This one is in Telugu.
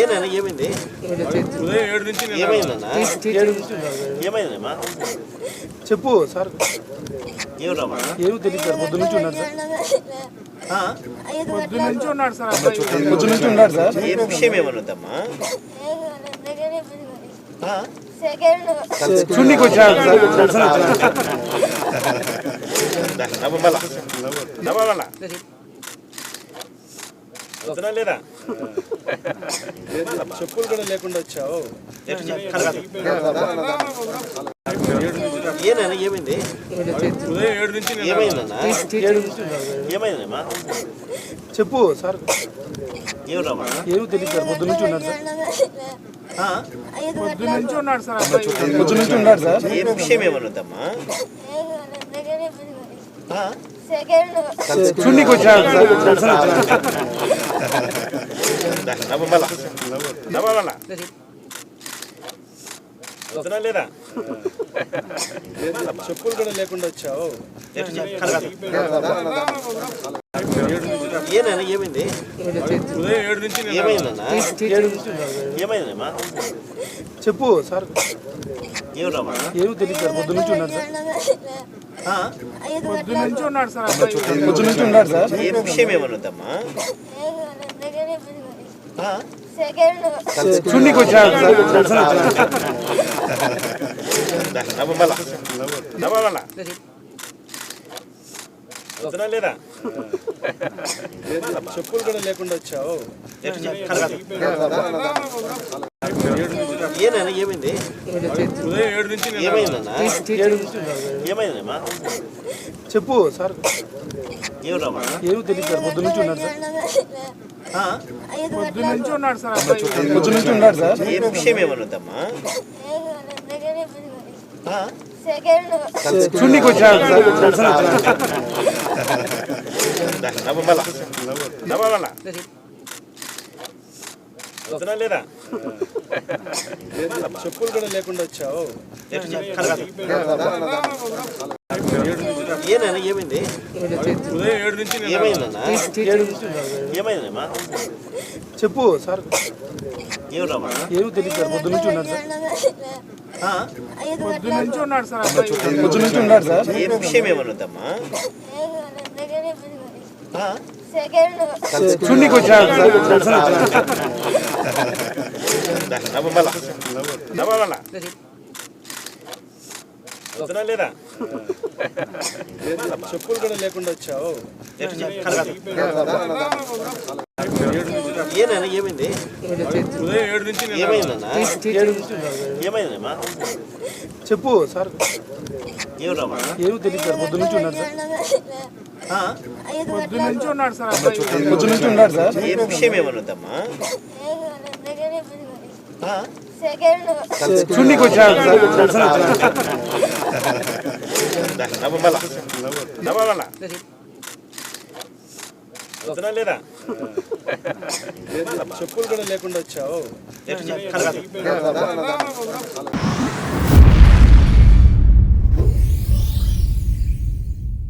ఏనైనా ఏమైంది? ఏమైందన్నా? ఏమైందమ్మా? చెప్పు సార్. ఏమన్నా? ఏమి తెలియదు సార్. పొద్దు నుంచి ఉన్నాడు సార్. పొద్దు నుంచి ఉన్నాడు సార్. పొద్దు నుంచి ఉన్నాడు సార్. ఏ విషయం ఏమన్నదమ్మా? చున్నీకి వచ్చాడు సార్. లేదా చెప్పులు కూడా లేకుండా వచ్చావు. ఏనైనా ఏమైంది? ఏమైందన్నా? ఏమైందమ్మా? చెప్పు సార్. ఏమన్నా? ఏమి తెలియదు సార్. పొద్దు నుంచి ఉన్నాడు సార్. పొద్దు నుంచి ఉన్నాడు సార్. పొద్దు నుంచి ఉన్నాడు సార్. ఏ విషయం ఏమన్నదమ్మా? చున్నీకి వచ్చాడు సార్. లేదా చెప్పులు కూడా లేకుండా వచ్చావు. ఏనైనా ఏమైంది? ఏమైందన్నా? ఏమైందమ్మా? చెప్పు సార్. ఏమన్నా? ఏమి తెలియదు సార్. పొద్దు నుంచి ఉన్నాడు సార్. పొద్దు నుంచి ఉన్నాడు సార్. పొద్దు నుంచి ఉన్నాడు సార్. ఏ విషయం ఏమన్నదమ్మా? చున్నీకి వచ్చాడు సార్. లేదా చెప్పులు కూడా లేకుండా వచ్చావు. ఏనైనా ఏమైంది? ఏమైందన్నా? ఏమైందమ్మా? చెప్పు సార్. ఏమన్నా? ఏమి తెలియదు సార్. పొద్దు నుంచి ఉన్నాడు సార్. పొద్దు నుంచి ఉన్నాడు సార్. పొద్దు నుంచి ఉన్నాడు సార్. ఏ విషయం ఏమన్నదమ్మా? చున్నీకి వచ్చాడు సార్. లేదా చెప్పులు కూడా లేకుండా వచ్చావు. ఏనైనా ఏమైంది? ఏమైందన్నా? ఏమైందమ్మా? చెప్పు సార్. ఏమన్నా? ఏమి తెలియదు సార్. పొద్దు నుంచి ఉన్నాడు సార్. పొద్దు నుంచి ఉన్నాడు సార్. పొద్దు నుంచి ఉన్నాడు సార్. ఏ విషయం ఏమన్నదమ్మా? చున్నీకి వచ్చాడు సార్. లేదా చెప్పులు కూడా లేకుండా వచ్చావు. ఏనైనా ఏమైంది? ఏమైందన్నా? ఏమైందమ్మా? చెప్పు సార్. ఏమన్నా? ఏమి తెలియదు సార్. పొద్దు నుంచి ఉన్నాడు సార్. పొద్దు నుంచి ఉన్నాడు సార్. పొద్దు నుంచి ఉన్నాడు సార్. ఏ విషయం ఏమన్నదమ్మా? చున్నీకి వచ్చాడు సార్. లేదా చెప్పులు కూడా లేకుండా వచ్చావు.